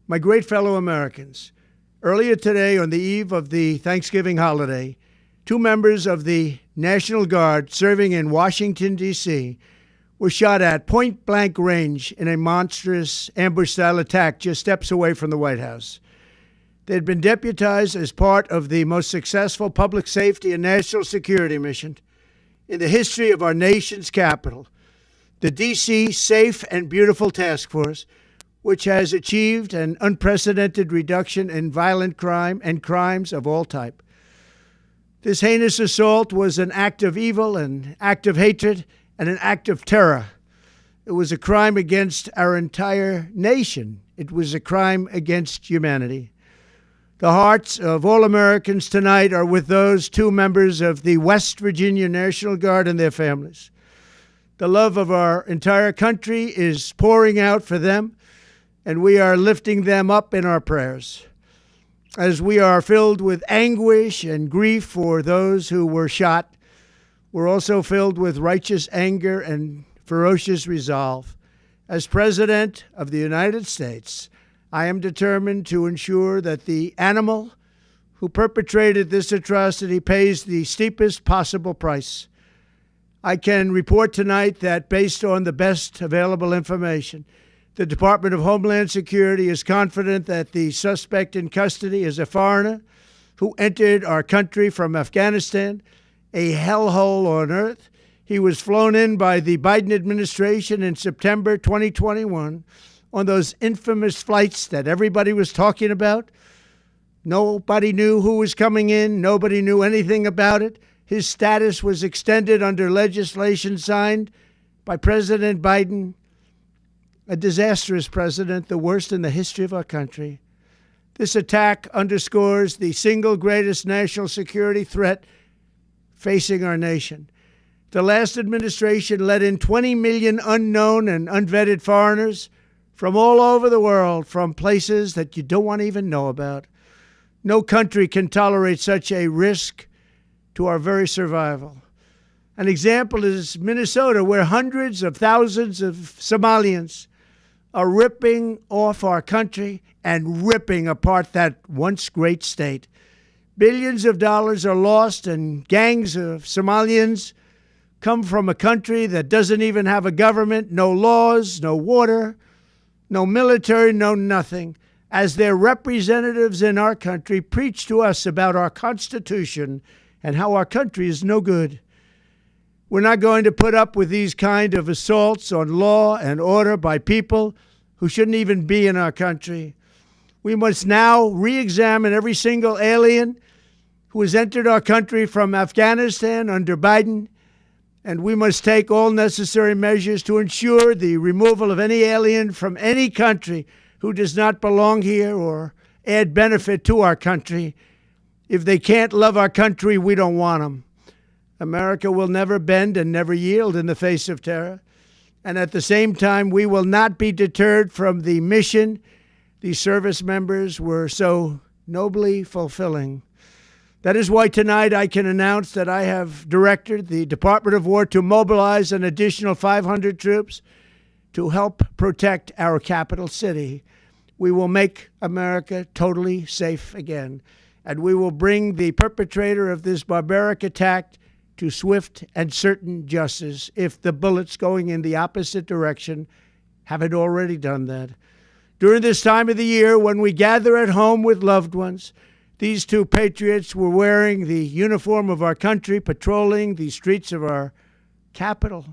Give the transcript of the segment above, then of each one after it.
My great fellow Americans, earlier today, on the eve of the Thanksgiving holiday, 2 members of the National Guard serving in Washington, D.C., were shot at point-blank range in a monstrous ambush-style attack just steps away from the White House. They had been deputized as part of the most successful public safety and national security mission in the history of our nation's capital, the D.C. Safe and Beautiful Task Force, which has achieved an unprecedented reduction in violent crime and crimes of all type. This heinous assault was an act of evil, an act of hatred, and an act of terror. It was a crime against our entire nation. It was a crime against humanity. The hearts of all Americans tonight are with those 2 members of the West Virginia National Guard and their families. The love of our entire country is pouring out for them, and we are lifting them up in our prayers. As we are filled with anguish and grief for those who were shot, we're also filled with righteous anger and ferocious resolve. As President of the United States, I am determined to ensure that the animal who perpetrated this atrocity pays the steepest possible price. I can report tonight that based on the best available information, the Department of Homeland Security is confident that the suspect in custody is a foreigner who entered our country from Afghanistan, a hellhole on earth. He was flown in by the Biden administration in September 2021 on those infamous flights that everybody was talking about. Nobody knew who was coming in. Nobody knew anything about it. His status was extended under legislation signed by President Biden, a disastrous president, the worst in the history of our country. This attack underscores the single greatest national security threat facing our nation. The last administration let in 20 million unknown and unvetted foreigners from all over the world, from places that you don't want to even know about. No country can tolerate such a risk to our very survival. An example is Minnesota, where hundreds of thousands of Somalians are ripping off our country and ripping apart that once great state. Billions of dollars are lost, and gangs of Somalians come from a country that doesn't even have a government, no laws, no water, no military, no nothing. As their representatives in our country preach to us about our Constitution and how our country is no good. We're not going to put up with these kind of assaults on law and order by people who shouldn't even be in our country. We must now re-examine every single alien who has entered our country from Afghanistan under Biden, and we must take all necessary measures to ensure the removal of any alien from any country who does not belong here or add benefit to our country. If they can't love our country, we don't want them. America will never bend and never yield in the face of terror. And at the same time, we will not be deterred from the mission these service members were so nobly fulfilling. That is why tonight I can announce that I have directed the Department of War to mobilize an additional 500 troops to help protect our capital city. We will make America totally safe again, and we will bring the perpetrator of this barbaric attack to swift and certain justice if the bullets going in the opposite direction haven't already done that. During this time of the year, when we gather at home with loved ones, these 2 patriots were wearing the uniform of our country, patrolling the streets of our capital.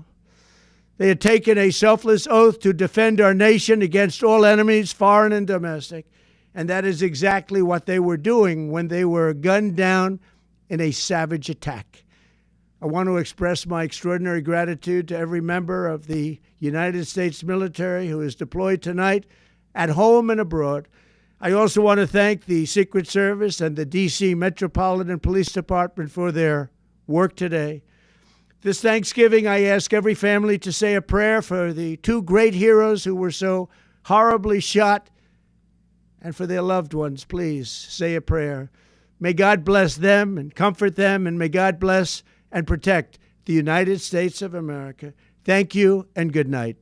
They had taken a selfless oath to defend our nation against all enemies, foreign and domestic. And that is exactly what they were doing when they were gunned down in a savage attack. I want to express my extraordinary gratitude to every member of the United States military who is deployed tonight, at home and abroad. I also want to thank the Secret Service and the D.C. Metropolitan Police Department for their work today. This Thanksgiving, I ask every family to say a prayer for the 2 great heroes who were so horribly shot, and for their loved ones. Please say a prayer. May God bless them and comfort them, and may God bless and protect the United States of America. Thank you and good night.